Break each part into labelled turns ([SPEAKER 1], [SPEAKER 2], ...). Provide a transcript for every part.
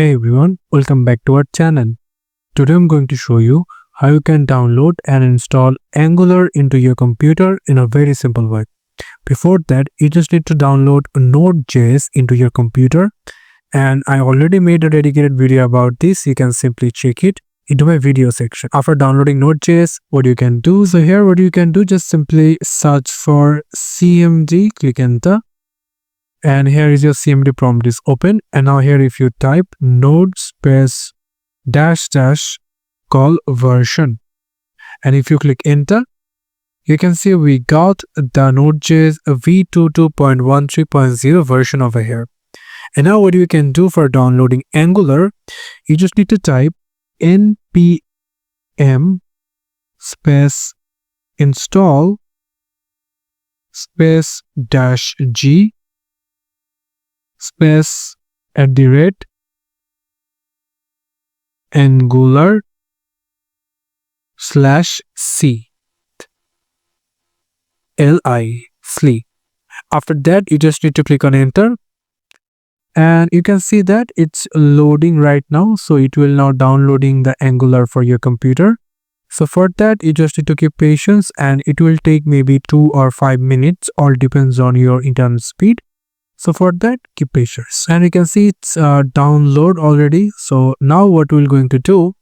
[SPEAKER 1] Hey everyone, welcome back to our channel. Today I'm going to show you how you can download and install Angular into your computer in a very simple way. Before that, you just need to download Node.js into your computer, and I already made a dedicated video about this. You can simply check it into my video section. After downloading Node.js, what you can do, just simply search for cmd, click enter. And here is your cmd prompt is open, and now here if you type node space dash dash call version, and if you click enter, you can see we got the Node.js v22.13.0 version over here. And now what you can do for downloading Angular, you just need to type npm space install space dash g space @Angular /c li. After that, you just need to click on enter, and you can see that it's loading right now. So it will now downloading the Angular for your computer. So for that, you just need to keep patience, and it will take maybe 2 or 5 minutes, all depends on your internet speed. So for that, keep patience, and you can see it's download already. So now what we're going to do,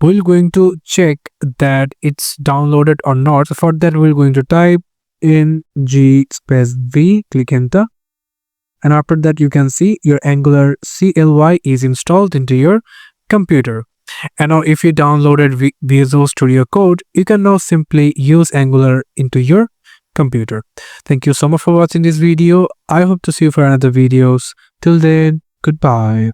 [SPEAKER 1] we're going to check that it's downloaded or not. So for that, we're going to type in g space v, click enter, and after that you can see your Angular CLI is installed into your computer. And now if you downloaded Visual Studio Code, you can now simply use Angular into your computer. Thank you so much for watching this video. I hope to see you for another videos. Till then, goodbye.